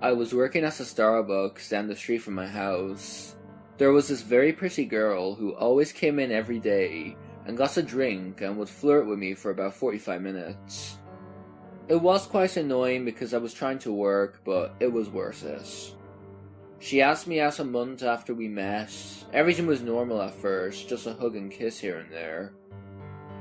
I was working at a Starbucks down the street from my house. There was this very pretty girl who always came in every day and got a drink and would flirt with me for about 45 minutes. It was quite annoying because I was trying to work, but it was worth it. She asked me out a month after we met. Everything was normal at first, just a hug and kiss here and there.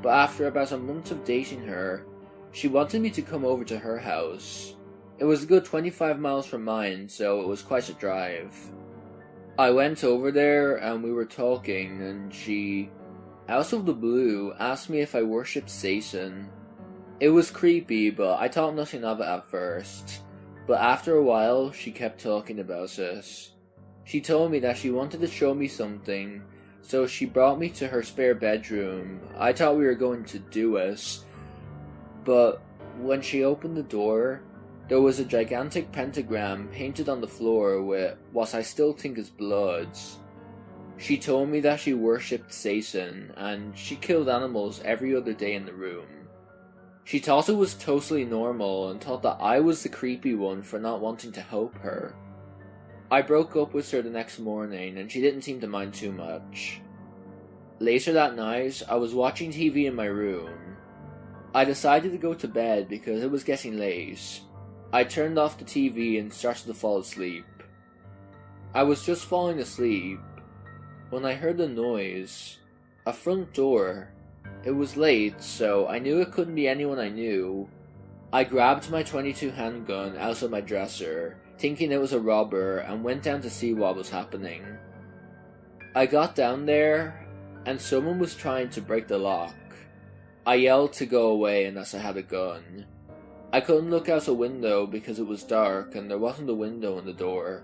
But after about a month of dating her, she wanted me to come over to her house. It was a good 25 miles from mine, so it was quite a drive. I went over there and we were talking, and she, out of the blue, asked me if I worshipped Satan. It was creepy, but I thought nothing of it at first. But after a while, she kept talking about it. She told me that she wanted to show me something, so she brought me to her spare bedroom. I thought we were going to do it, but when she opened the door, there was a gigantic pentagram painted on the floor with what I still think is blood. She told me that she worshipped Satan, and she killed animals every other day in the room. She thought it was totally normal and thought that I was the creepy one for not wanting to help her. I broke up with her the next morning and she didn't seem to mind too much. Later that night, I was watching TV in my room. I decided to go to bed because it was getting late. I turned off the TV and started to fall asleep. I was just falling asleep when I heard a noise. A front door. It was late, so I knew it couldn't be anyone I knew. I grabbed my .22 handgun out of my dresser, thinking it was a robber, and went down to see what was happening. I got down there, and someone was trying to break the lock. I yelled to go away unless I had a gun. I couldn't look out a window because it was dark and there wasn't a window in the door.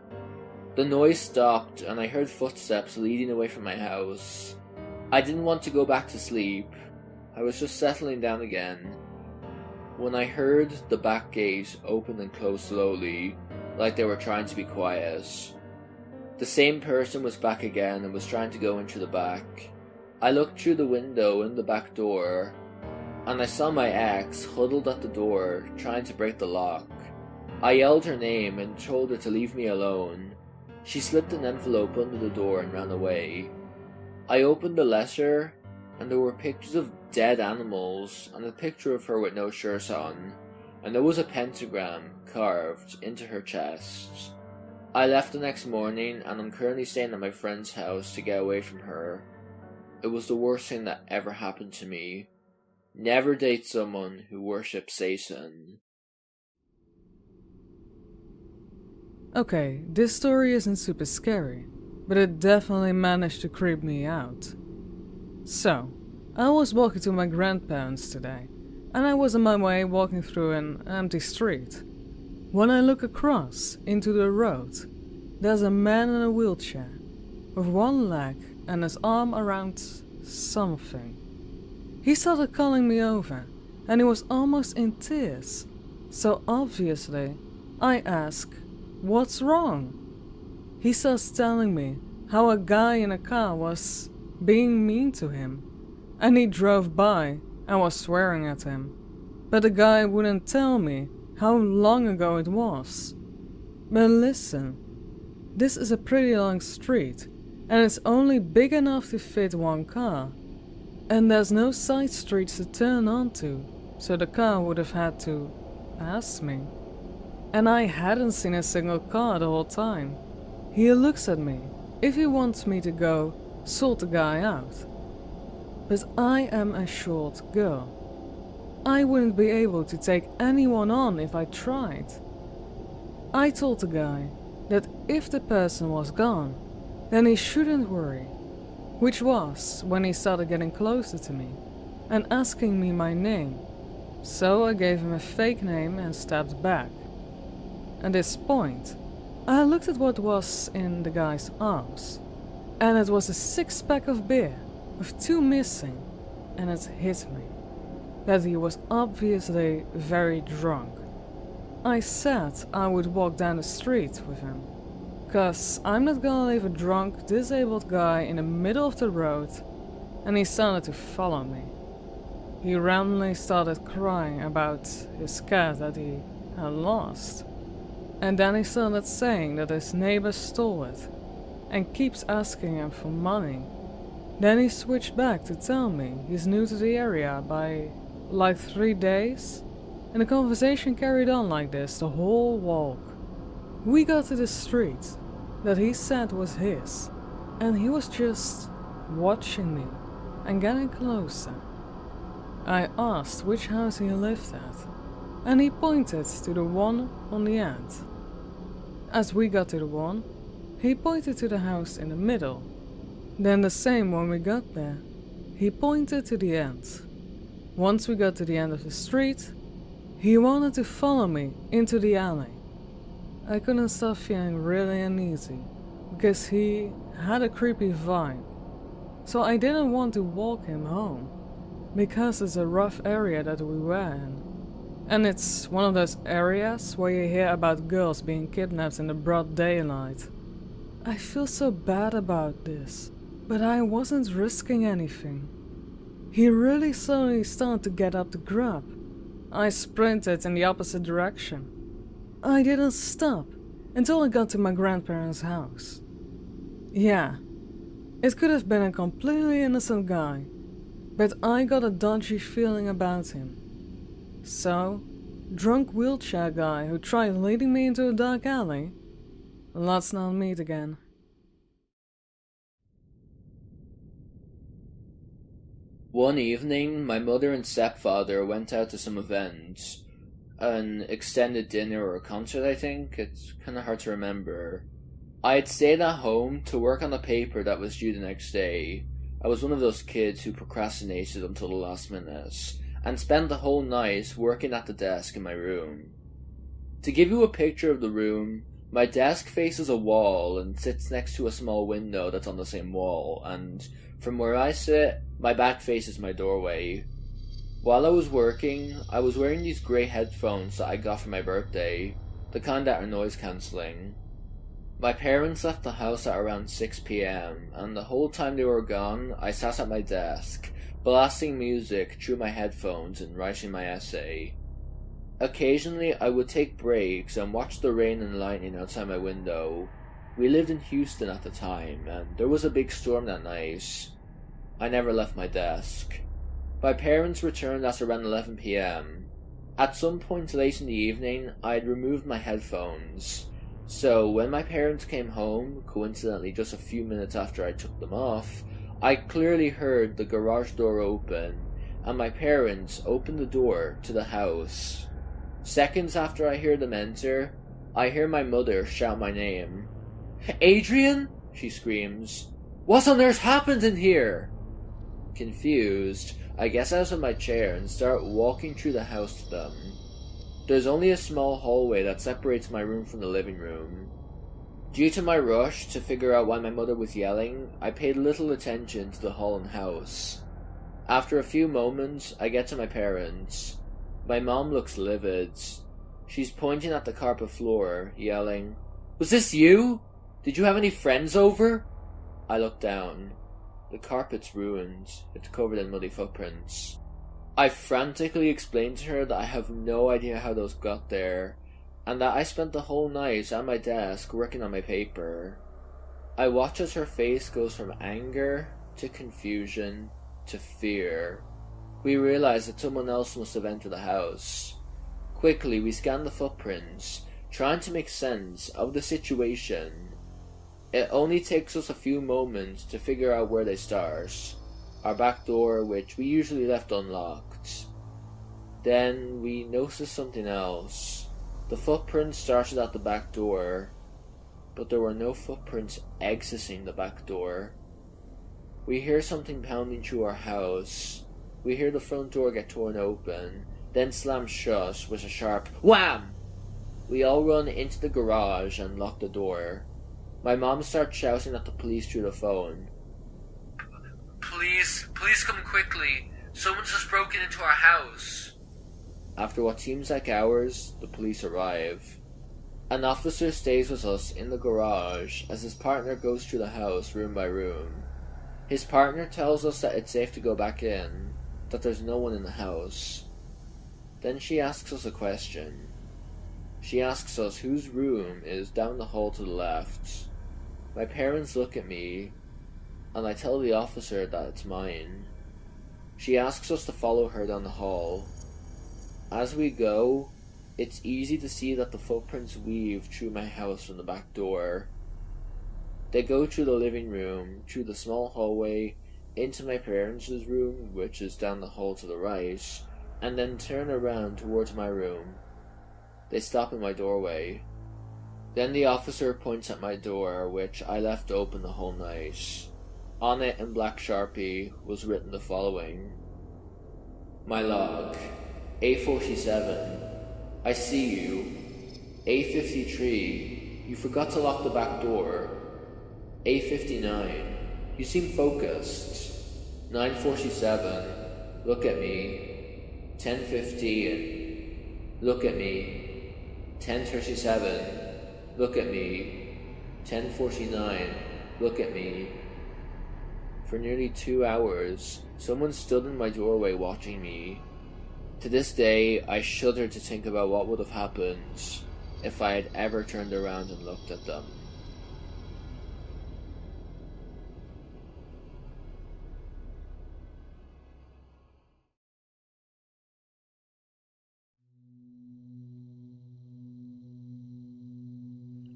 The noise stopped and I heard footsteps leading away from my house. I didn't want to go back to sleep. I was just settling down again when I heard the back gate open and close slowly, like they were trying to be quiet. The same person was back again and was trying to go into the back. I looked through the window in the back door, and I saw my ex huddled at the door, trying to break the lock. I yelled her name and told her to leave me alone. She slipped an envelope under the door and ran away. I opened the letter, and there were pictures of dead animals, and a picture of her with no shirt on, and there was a pentagram carved into her chest. I left the next morning, and I'm currently staying at my friend's house to get away from her. It was the worst thing that ever happened to me. Never date someone who worships Satan. Okay, this story isn't super scary, but it definitely managed to creep me out. So, I was walking to my grandparents today, and I was on my way walking through an empty street. When I look across into the road, there's a man in a wheelchair, with one leg and his arm around something. He started calling me over, and he was almost in tears, so obviously I asked, "What's wrong?" He starts telling me how a guy in a car was being mean to him, and he drove by and was swearing at him, but the guy wouldn't tell me how long ago it was. But listen, this is a pretty long street, and it's only big enough to fit one car, and there's no side streets to turn onto, so the car would have had to pass me. And I hadn't seen a single car the whole time. He looks at me. If he wants me to go, sort the guy out. But I am a short girl. I wouldn't be able to take anyone on if I tried. I told the guy that if the person was gone, then he shouldn't worry, which was when he started getting closer to me and asking me my name. So I gave him a fake name and stepped back. At this point, I looked at what was in the guy's arms, and it was a 6-pack of beer with 2 missing, and it hit me that he was obviously very drunk. I said I would walk down the street with him, cause I'm not gonna leave a drunk, disabled guy in the middle of the road, and he started to follow me. He randomly started crying about his cat that he had lost. And then he started saying that his neighbor stole it and keeps asking him for money. Then he switched back to tell me he's new to the area by like 3 days, and the conversation carried on like this the whole walk. We got to the street that he said was his, and he was just watching me and getting closer. I asked which house he lived at, and he pointed to the one on the end. As we got to the one, he pointed to the house in the middle. Then the same when we got there, he pointed to the end. Once we got to the end of the street, he wanted to follow me into the alley. I couldn't stop feeling really uneasy, because he had a creepy vibe. So I didn't want to walk him home, because it's a rough area that we were in. And it's one of those areas where you hear about girls being kidnapped in the broad daylight. I feel so bad about this, but I wasn't risking anything. He really slowly started to get up to grab. I sprinted in the opposite direction. I didn't stop until I got to my grandparents' house. Yeah, it could have been a completely innocent guy, but I got a dodgy feeling about him. So, drunk wheelchair guy who tried leading me into a dark alley? Let's not meet again. One evening, my mother and stepfather went out to some event. An extended dinner or a concert, I think. It's kinda hard to remember. I had stayed at home to work on a paper that was due the next day. I was one of those kids who procrastinated until the last minute, and spent the whole night working at the desk in my room. To give you a picture of the room, my desk faces a wall and sits next to a small window that's on the same wall, and from where I sit, my back faces my doorway. While I was working, I was wearing these grey headphones that I got for my birthday, the kind that are noise cancelling. My parents left the house at around 6 PM, and the whole time they were gone, I sat at my desk, blasting music through my headphones and writing my essay. Occasionally, I would take breaks and watch the rain and lightning outside my window. We lived in Houston at the time, and there was a big storm that night. I never left my desk. My parents returned at around 11 PM. At some point late in the evening, I had removed my headphones. So when my parents came home, coincidentally just a few minutes after I took them off, I clearly heard the garage door open, and my parents opened the door to the house. Seconds after I hear them enter, I hear my mother shout my name. "Adrian?" she screams. "What on earth happened in here?" Confused, I get out of my chair and start walking through the house to them. There's only a small hallway that separates my room from the living room. Due to my rush to figure out why my mother was yelling, I paid little attention to the hall and house. After a few moments, I get to my parents. My mom looks livid. She's pointing at the carpet floor, yelling, "Was this you? Did you have any friends over?" I look down. The carpet's ruined. It's covered in muddy footprints. I frantically explained to her that I have no idea how those got there, and that I spent the whole night at my desk working on my paper. I watch as her face goes from anger to confusion to fear. We realize that someone else must have entered the house. Quickly, we scan the footprints, trying to make sense of the situation. It only takes us a few moments to figure out where they start. Our back door, which we usually left unlocked. Then we noticed something else. The footprints started at the back door, but there were no footprints exiting the back door. We hear something pounding through our house. We hear the front door get torn open, then slam shut with a sharp wham! We all run into the garage and lock the door. My mom starts shouting at the police through the phone. Please come quickly. Someone's just broken into our house." After what seems like hours, the police arrive. An officer stays with us in the garage as his partner goes through the house room by room. His partner tells us that it's safe to go back in, that there's no one in the house. Then she asks us a question. She asks us whose room is down the hall to the left. My parents look at me, and I tell the officer that it's mine. She asks us to follow her down the hall. As we go, it's easy to see that the footprints weave through my house from the back door. They go through the living room, through the small hallway, into my parents' room, which is down the hall to the right, and then turn around towards my room. They stop in my doorway. Then the officer points at my door, which I left open the whole night. On it in black Sharpie was written the following: My log, A47, I see you. A53, you forgot to lock the back door. A59, you seem focused. 947, look at me. 1015, look at me. 1037, look at me. 1049, look at me. For nearly 2 hours, someone stood in my doorway watching me. To this day, I shudder to think about what would have happened if I had ever turned around and looked at them.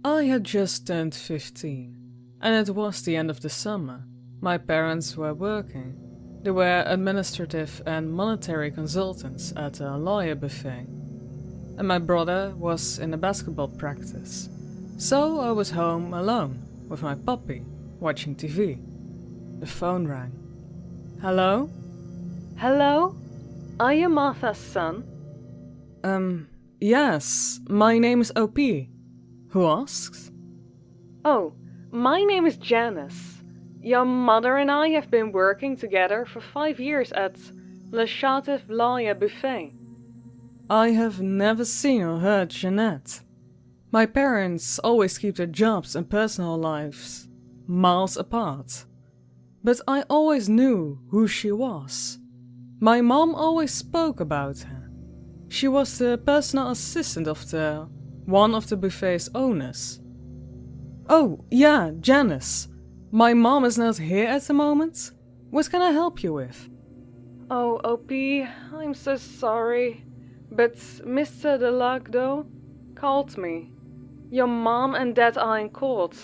I had just turned 15, and it was the end of the summer. My parents were working. They were administrative and monetary consultants at a lawyer buffet, and my brother was in a basketball practice. So I was home alone with my puppy, watching TV. The phone rang. Hello? Hello? Are you Martha's son? Yes, my name is OP. Who asks? Oh, my name is Janice. Your mother and I have been working together for 5 years at Le Chateau Lawyer Buffet. I have never seen or heard Jeanette. My parents always keep their jobs and personal lives miles apart. But I always knew who she was. My mom always spoke about her. She was the personal assistant of one of the buffet's owners. Oh, yeah, Janice. My mom is not here at the moment. What can I help you with? Oh, OP, I'm so sorry. But Mr. Delagdo called me. Your mom and dad are in court.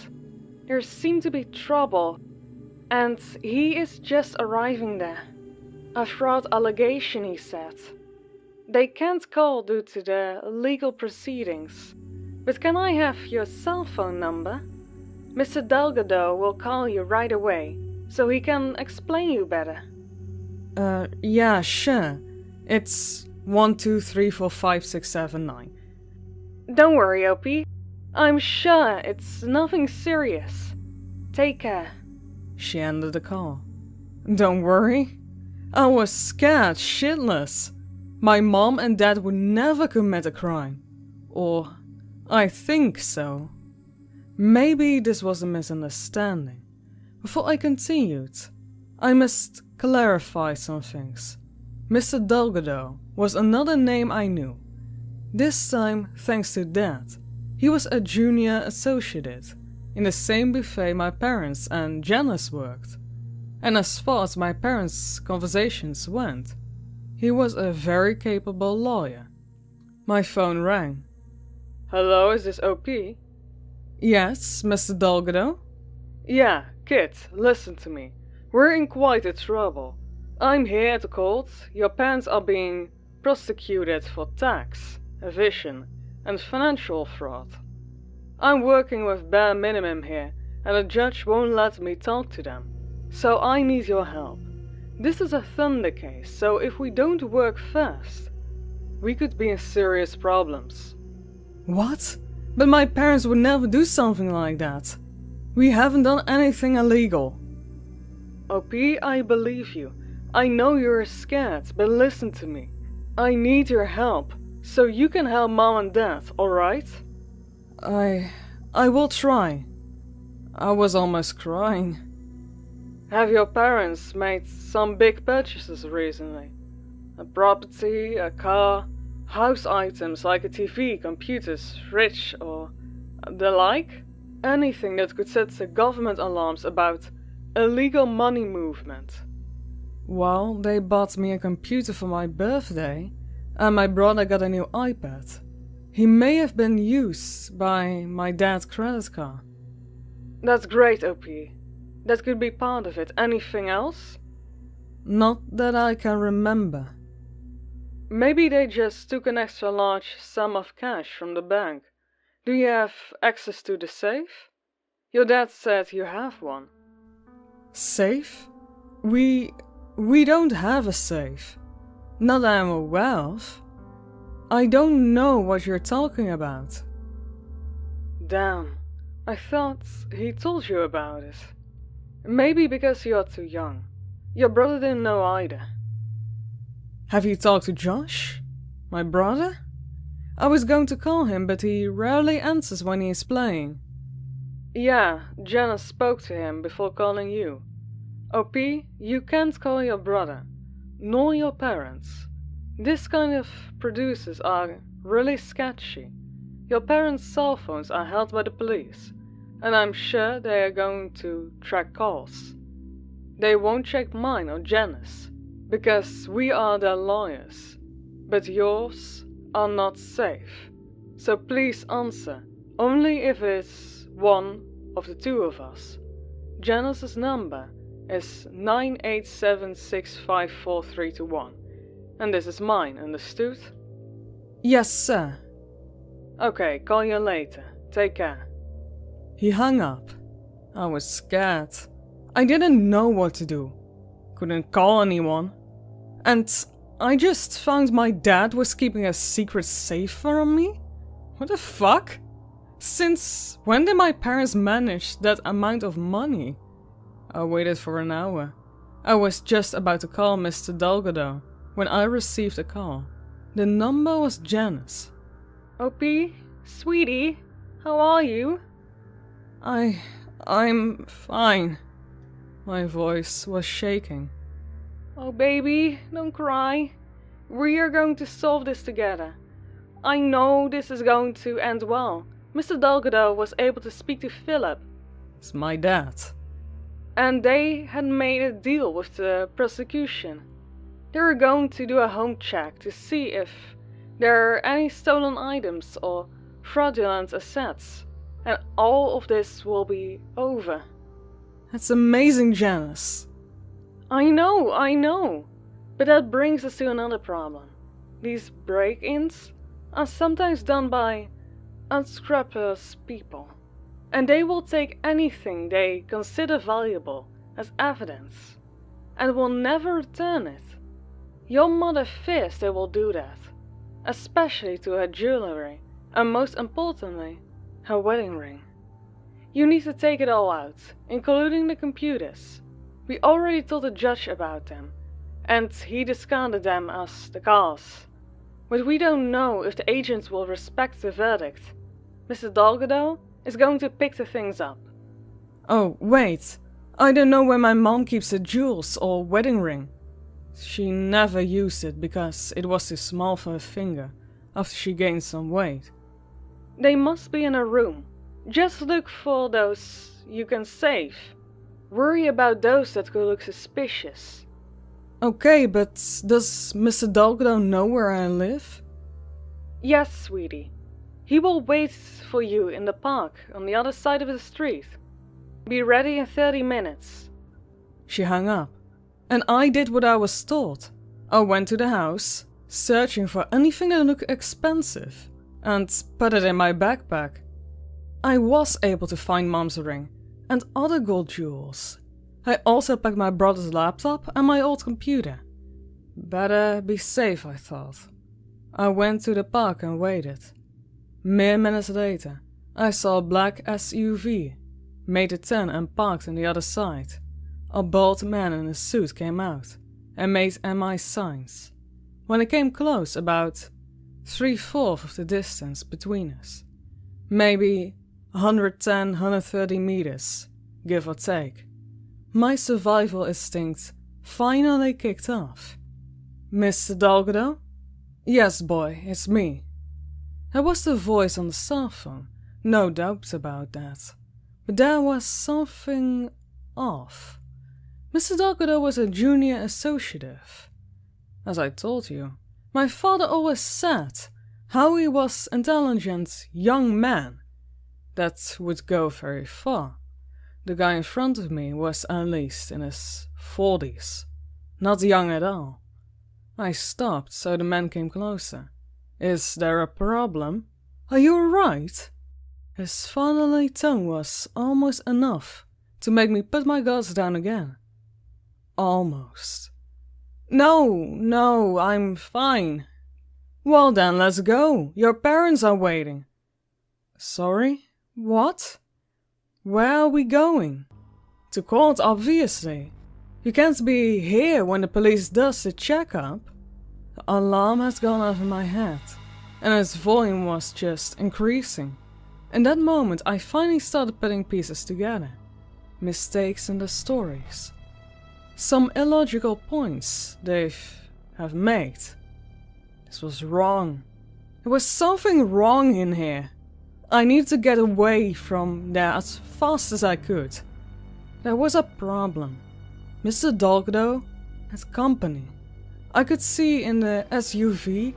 There seemed to be trouble. And he is just arriving there. A fraud allegation, he said. They can't call due to the legal proceedings. But can I have your cell phone number? Mr. Delgado will call you right away, so he can explain you better. Yeah, sure. It's 1234567 Don't worry, OP. I'm sure it's nothing serious. Take care. She ended the call. Don't worry. I was scared shitless. My mom and dad would never commit a crime. Or, I think so. Maybe this was a misunderstanding. Before I continued, I must clarify some things. Mr. Delgado was another name I knew. This time, thanks to that, he was a junior associate in the same buffet my parents and Janice worked. And as far as my parents' conversations went, he was a very capable lawyer. My phone rang. Hello, is this OP? Yes, Mr. Delgado? Yeah, kid, listen to me. We're in quite a trouble. I'm here at the court. Your parents are being prosecuted for tax, evasion, and financial fraud. I'm working with bare minimum here, and the judge won't let me talk to them. So I need your help. This is a thunder case, so if we don't work fast, we could be in serious problems. What? But my parents would never do something like that. We haven't done anything illegal. OP, I believe you. I know you're scared, but listen to me. I need your help, so you can help Mom and Dad, alright? I will try. I was almost crying. Have your parents made some big purchases recently? A property, a car, House items like a TV, computers, fridge, or the like. Anything that could set the government alarms about illegal money movement. Well, they bought me a computer for my birthday, and my brother got a new iPad. He may have been used by my dad's credit card. That's great, OP. That could be part of it. Anything else? Not that I can remember. Maybe they just took an extra large sum of cash from the bank. Do you have access to the safe? Your dad said you have one. Safe? We don't have a safe. Not that I'm aware of. I don't know what you're talking about. Damn, I thought he told you about it. Maybe because you're too young. Your brother didn't know either. Have you talked to Josh? My brother? I was going to call him, but he rarely answers when he is playing. Yeah, Janice spoke to him before calling you. OP, you can't call your brother, nor your parents. This kind of producers are really sketchy. Your parents' cell phones are held by the police, and I'm sure they are going to track calls. They won't check mine or Janice, because we are their lawyers, but yours are not safe. So please answer, only if it's one of the two of us. Janice's number is 987654321, and this is mine, understood? Yes, sir. Okay, call you later. Take care. He hung up. I was scared. I didn't know what to do. Couldn't call anyone. And I just found my dad was keeping a secret safe from me? What the fuck? Since when did my parents manage that amount of money? I waited for an hour. I was just about to call Mr. Delgado when I received a call. The number was Janice. OP, sweetie, how are you? I'm fine. My voice was shaking. Oh baby, don't cry. We are going to solve this together. I know this is going to end well. Mr. Delgado was able to speak to Philip. It's my dad. And they had made a deal with the prosecution. They were going to do a home check to see if there are any stolen items or fraudulent assets. And all of this will be over. That's amazing, Janice. I know. But that brings us to another problem. These break-ins are sometimes done by unscrupulous people. And they will take anything they consider valuable as evidence. And will never return it. Your mother fears they will do that. Especially to her jewelry. And most importantly, her wedding ring. You need to take it all out, including the computers. We already told the judge about them, and he discarded them as the cause. But we don't know if the agents will respect the verdict. Mr. Delgado is going to pick the things up. Oh, wait. I don't know where my mom keeps her jewels or wedding ring. She never used it because it was too small for her finger after she gained some weight. They must be in a room. Just look for those you can save. Worry about those that could look suspicious. Okay, but does Mr. Delgado know where I live? Yes, sweetie. He will wait for you in the park on the other side of the street. Be ready in 30 minutes. She hung up, and I did what I was told. I went to the house, searching for anything that looked expensive, and put it in my backpack. I was able to find Mom's ring and other gold jewels. I also packed my brother's laptop and my old computer. Better be safe, I thought. I went to the park and waited. Mere minutes later, I saw a black SUV, made a turn and parked on the other side. A bald man in a suit came out and made MI signs. When it came close, about 3/4 of the distance between us. Maybe 110, 130 meters, give or take. My survival instinct finally kicked off. Mr. Delgado? Yes, boy, it's me. That was the voice on the cell phone, no doubt about that. But there was something off. Mr. Delgado was a junior associate. As I told you, my father always said how he was an intelligent young man. That would go very far. The guy in front of me was at least in his 40s, not young at all. I stopped, so the man came closer. Is there a problem? Are you alright? His fatherly tone was almost enough to make me put my guards down again. Almost. No, I'm fine. Well then, let's go. Your parents are waiting. Sorry? What? Where are we going? To court, obviously. You can't be here when the police does the checkup. The alarm has gone over my head, and its volume was just increasing. In that moment, I finally started putting pieces together. Mistakes in the stories. Some illogical points they have made. This was wrong. There was something wrong in here. I needed to get away from there as fast as I could. There was a problem. Mr. Delgado had company. I could see in the SUV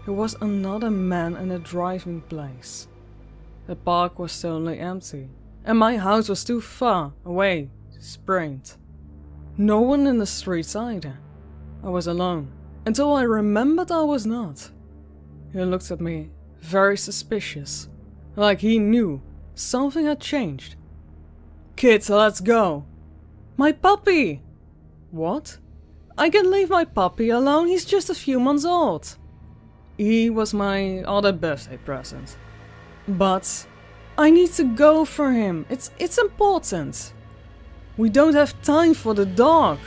there was another man in the driving place. The park was totally empty, and my house was too far away to sprint. No one in the streets either. I was alone, until I remembered I was not. He looked at me, very suspicious, like he knew something had changed. Kids, let's go. My puppy! What? I can leave my puppy alone, he's just a few months old. He was my other birthday present. But I need to go for him, it's important. We don't have time for the dog.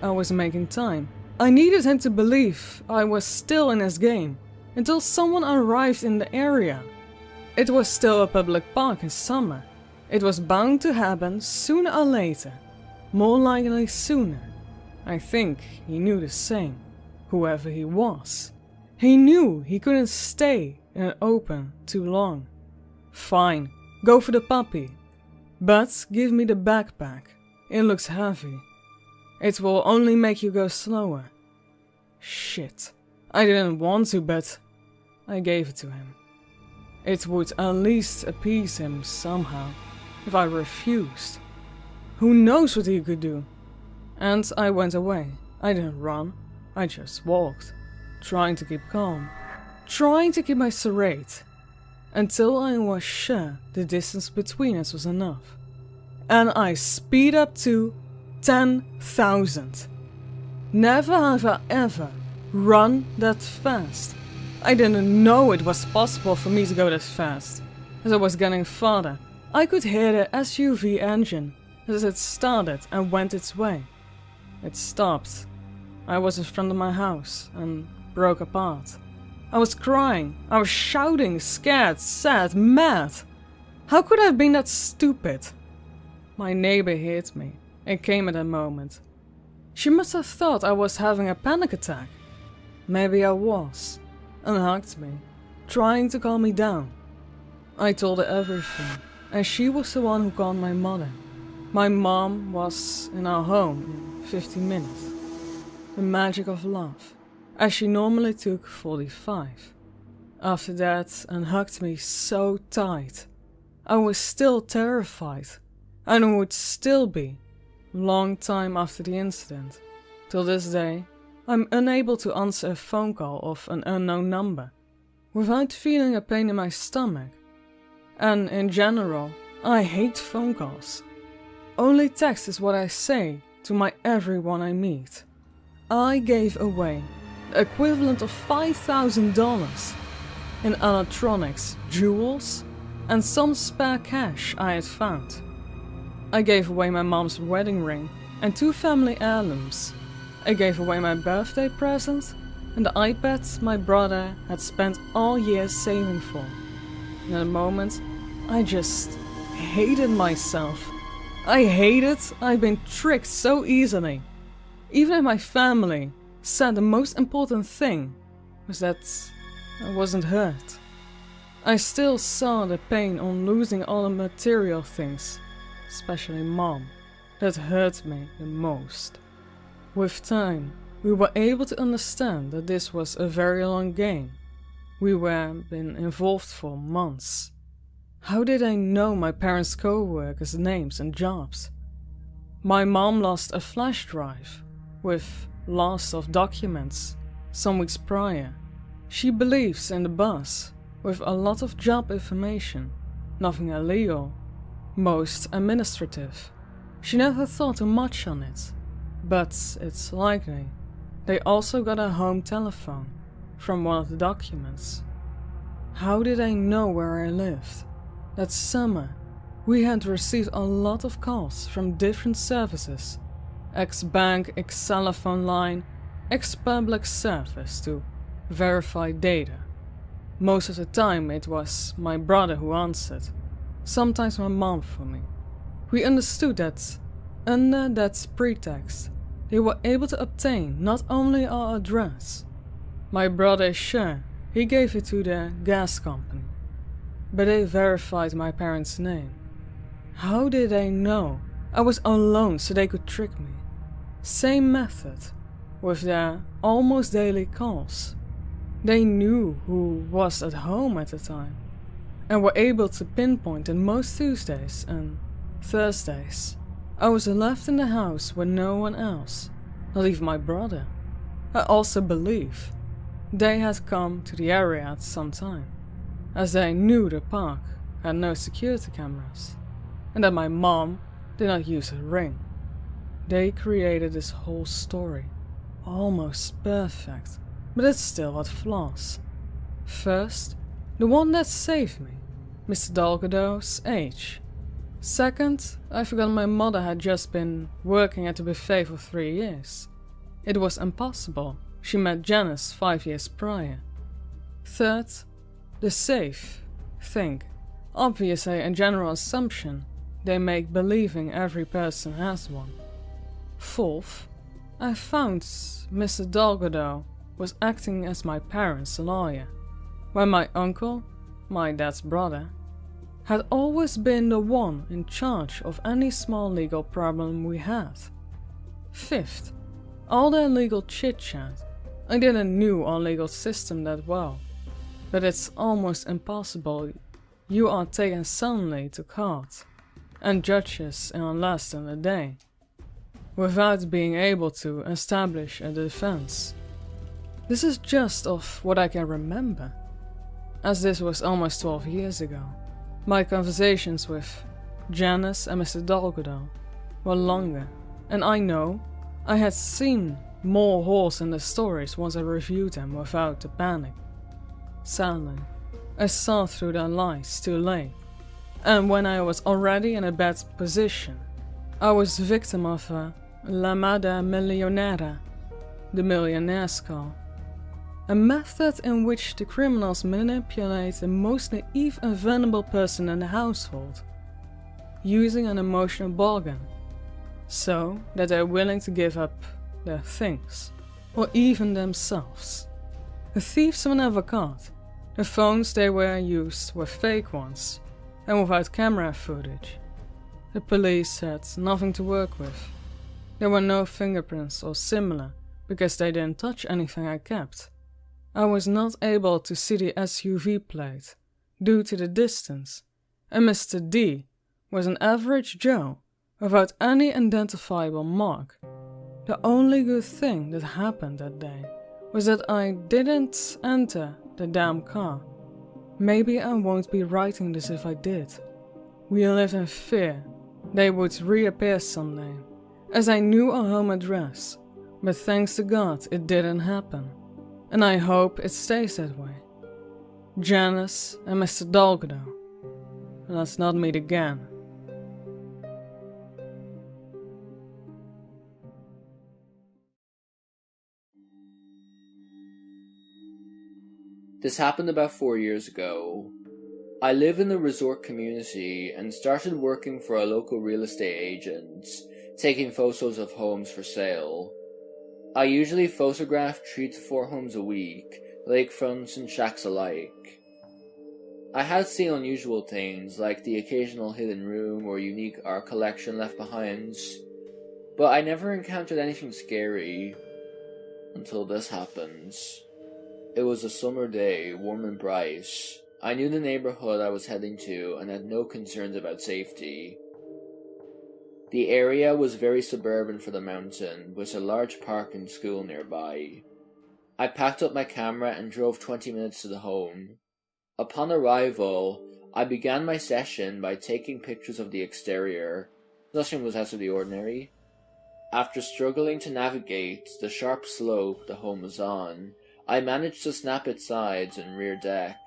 I was making time. I needed him to believe I was still in his game, until someone arrived in the area. It was still a public park in summer. It was bound to happen sooner or later. More likely sooner. I think he knew the same, whoever he was. He knew he couldn't stay in an open too long. Fine, go for the puppy. But give me the backpack. It looks heavy. It will only make you go slower. Shit. I didn't want to, but I gave it to him. It would at least appease him somehow, if I refused. Who knows what he could do? And I went away. I didn't run. I just walked, trying to keep calm, trying to keep my charade, until I was sure the distance between us was enough. And I speed up to 10,000. Never have I ever run that fast. I didn't know it was possible for me to go that fast. As I was getting farther, I could hear the SUV engine as it started and went its way. It stopped. I was in front of my house and broke apart. I was crying. I was shouting, scared, sad, mad. How could I have been that stupid? My neighbor hit me. It came at that moment. She must have thought I was having a panic attack. Maybe I was, and hugged me, trying to calm me down. I told her everything, and she was the one who called my mother. My mom was in our home in 15 minutes. The magic of love, as she normally took 45. After that, and hugged me so tight. I was still terrified, and would still be, long time after the incident. Till this day, I'm unable to answer a phone call of an unknown number, without feeling a pain in my stomach. And in general, I hate phone calls. Only text is what I say to my everyone I meet. I gave away the equivalent of $5,000 in electronics, jewels, and some spare cash I had found. I gave away my mom's wedding ring and 2 family heirlooms. I gave away my birthday present and the iPad my brother had spent all year saving for. In a moment, I just hated myself. I hated I'd been tricked so easily. Even if my family said the most important thing, was that I wasn't hurt. I still saw the pain on losing all the material things, especially Mom, that hurt me the most. With time, we were able to understand that this was a very long game. We were been involved for months. How did I know my parents' co-workers' names and jobs? My mom lost a flash drive with loss of documents some weeks prior. She believes in the boss with a lot of job information, nothing illegal, most administrative. She never thought too much on it, but it's likely they also got a home telephone from one of the documents. How did I know where I lived? That summer, we had received a lot of calls from different services, ex-bank, ex-telephone line, ex-public service to verify data. Most of the time it was my brother who answered, sometimes my mom for me. We understood that, under that pretext, they were able to obtain not only our address. My brother is sure he gave it to the gas company, but they verified my parents' name. How did they know I was alone so they could trick me? Same method, with their almost daily calls. They knew who was at home at the time, and were able to pinpoint that most Tuesdays and Thursdays I was left in the house with no one else, not even my brother. I also believe they had come to the area at some time, as they knew the park had no security cameras, and that my mom did not use her ring. They created this whole story, almost perfect, but it still had flaws. First, the one that saved me, Mr. Delgado's age. Second, I forgot my mother had just been working at the buffet for 3 years. It was impossible she met Janice 5 years prior. Third, the safe thing. Obviously a general assumption they make believing every person has one. Fourth, I found Mr. Delgado was acting as my parents' lawyer, when my uncle, my dad's brother, had always been the one in charge of any small legal problem we had. Fifth, all the legal chit-chat. I didn't know our legal system that well, but it's almost impossible. You are taken suddenly to court, and judges in less than a day, without being able to establish a defense. This is just of what I can remember, as this was almost 12 years ago. My conversations with Janice and Mr. Delgado were longer, and I know I had seen more holes in the stories once I reviewed them without the panic. Sadly, I saw through their lies too late, and when I was already in a bad position, I was victim of a llamada millonera, the millionaire's call. A method in which the criminals manipulate the most naive and vulnerable person in the household, using an emotional bargain, so that they're willing to give up their things, or even themselves. The thieves were never caught. The phones they were used were fake ones, and without camera footage. The police had nothing to work with. There were no fingerprints or similar, because they didn't touch anything I kept. I was not able to see the SUV plate, due to the distance, and Mr. D was an average Joe, without any identifiable mark. The only good thing that happened that day was that I didn't enter the damn car. Maybe I won't be writing this if I did. We lived in fear they would reappear someday, as I knew our home address, but thanks to God it didn't happen. And I hope it stays that way. Janice and Mr. Delgado, let's not meet again. This happened about 4 years ago. I live in the resort community and started working for a local real estate agent, taking photos of homes for sale. I usually photograph 3 to 4 homes a week, lakefronts and shacks alike. I had seen unusual things, like the occasional hidden room or unique art collection left behind, but I never encountered anything scary until this happened. It was a summer day, warm and bright. I knew the neighborhood I was heading to and had no concerns about safety. The area was very suburban for the mountain, with a large park and school nearby. I packed up my camera and drove 20 minutes to the home. Upon arrival, I began my session by taking pictures of the exterior. Nothing was out of the ordinary. After struggling to navigate the sharp slope the home was on, I managed to snap its sides and rear deck.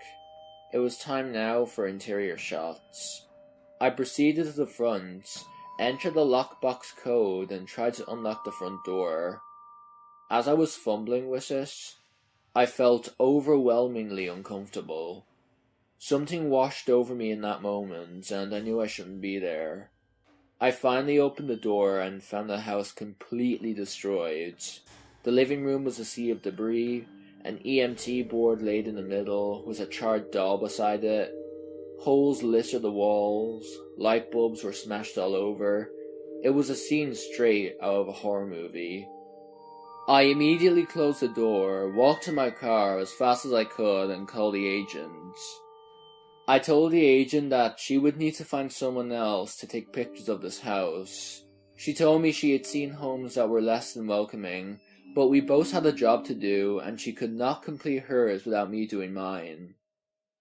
It was time now for interior shots. I proceeded to the front, entered the lockbox code, and tried to unlock the front door. As I was fumbling with it, I felt overwhelmingly uncomfortable. Something washed over me in that moment, and I knew I shouldn't be there. I finally opened the door and found the house completely destroyed. The living room was a sea of debris, an EMT board laid in the middle, with a charred doll beside it. Holes littered the walls, light bulbs were smashed all over. It was a scene straight out of a horror movie. I immediately closed the door, walked to my car as fast as I could, and called the agent. I told the agent that she would need to find someone else to take pictures of this house. She told me she had seen homes that were less than welcoming, but we both had a job to do, and she could not complete hers without me doing mine.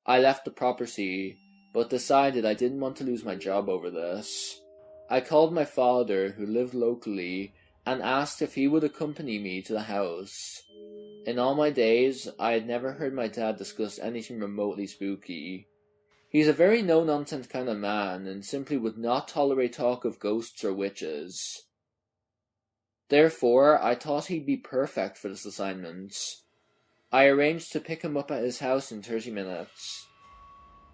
I left the property, but decided I didn't want to lose my job over this. I called my father, who lived locally, and asked if he would accompany me to the house. In all my days, I had never heard my dad discuss anything remotely spooky. He's a very no-nonsense kind of man, and simply would not tolerate talk of ghosts or witches. Therefore, I thought he'd be perfect for this assignment. I arranged to pick him up at his house in 30 minutes.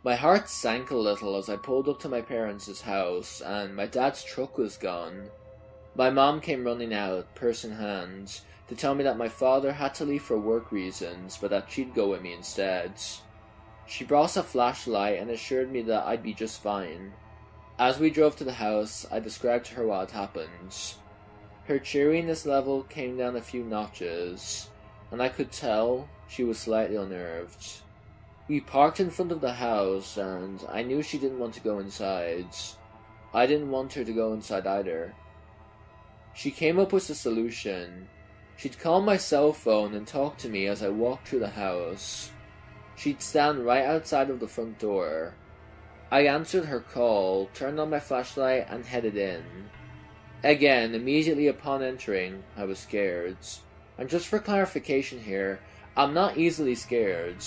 My heart sank a little as I pulled up to my parents' house, and my dad's truck was gone. My mom came running out, purse in hand, to tell me that my father had to leave for work reasons, but that she'd go with me instead. She brought a flashlight and assured me that I'd be just fine. As we drove to the house, I described to her what had happened. Her cheeriness level came down a few notches, and I could tell she was slightly unnerved. We parked in front of the house, and I knew she didn't want to go inside. I didn't want her to go inside either. She came up with a solution. She'd call my cell phone and talk to me as I walked through the house. She'd stand right outside of the front door. I answered her call, turned on my flashlight, and headed in. Again, immediately upon entering, I was scared. And just for clarification here, I'm not easily scared.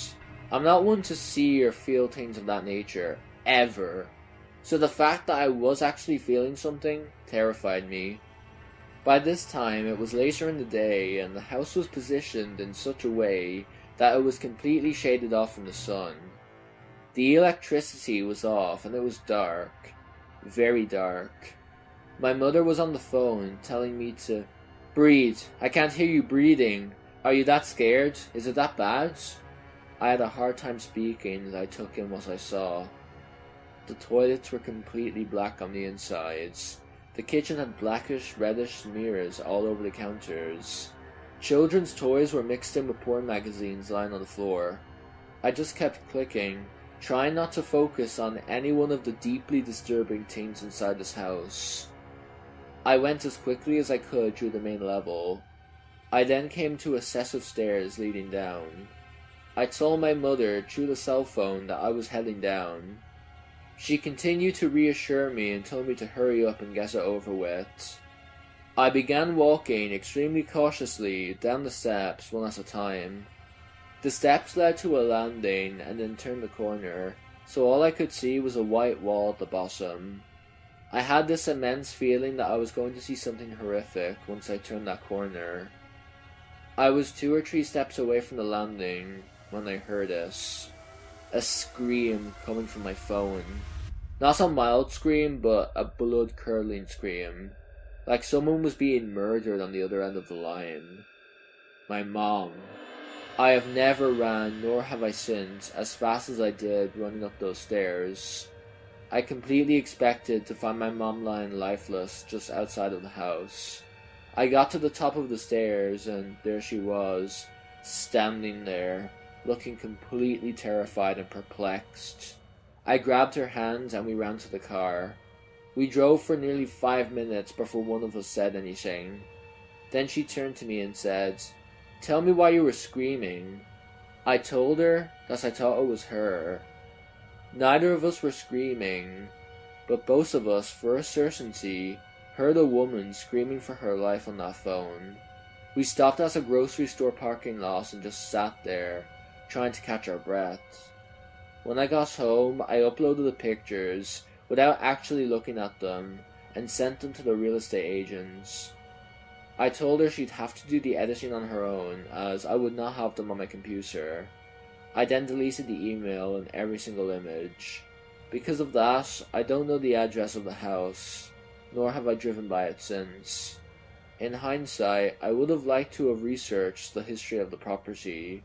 I'm not one to see or feel things of that nature, ever. So the fact that I was actually feeling something terrified me. By this time, it was later in the day, and the house was positioned in such a way that it was completely shaded off from the sun. The electricity was off, and it was dark. Very dark. My mother was on the phone, telling me to breathe. I can't hear you breathing. Are you that scared? Is it that bad? I had a hard time speaking as I took in what I saw. The toilets were completely black on the insides. The kitchen had blackish, reddish smears all over the counters. Children's toys were mixed in with porn magazines lying on the floor. I just kept clicking, trying not to focus on any one of the deeply disturbing things inside this house. I went as quickly as I could through the main level. I then came to a set of stairs leading down. I told my mother through the cell phone that I was heading down. She continued to reassure me and told me to hurry up and get it over with. I began walking extremely cautiously down the steps one at a time. The steps led to a landing and then turned the corner, so all I could see was a white wall at the bottom. I had this immense feeling that I was going to see something horrific once I turned that corner. I was 2 or 3 steps away from the landing when I heard it. A scream coming from my phone. Not a mild scream, but a blood-curdling scream. Like someone was being murdered on the other end of the line. My mom. I have never ran, nor have I since, as fast as I did running up those stairs. I completely expected to find my mom lying lifeless just outside of the house. I got to the top of the stairs, and there she was, standing there, looking completely terrified and perplexed. I grabbed her hand and we ran to the car. We drove for nearly 5 minutes before one of us said anything. Then she turned to me and said, "Tell me why you were screaming." I told her that I thought it was her. Neither of us were screaming, but both of us, for a certainty, heard a woman screaming for her life on that phone. We stopped at a grocery store parking lot and just sat there, trying to catch our breath. When I got home, I uploaded the pictures, without actually looking at them, and sent them to the real estate agents. I told her she'd have to do the editing on her own, as I would not have them on my computer. I then deleted the email and every single image. Because of that, I don't know the address of the house, nor have I driven by it since. In hindsight, I would have liked to have researched the history of the property,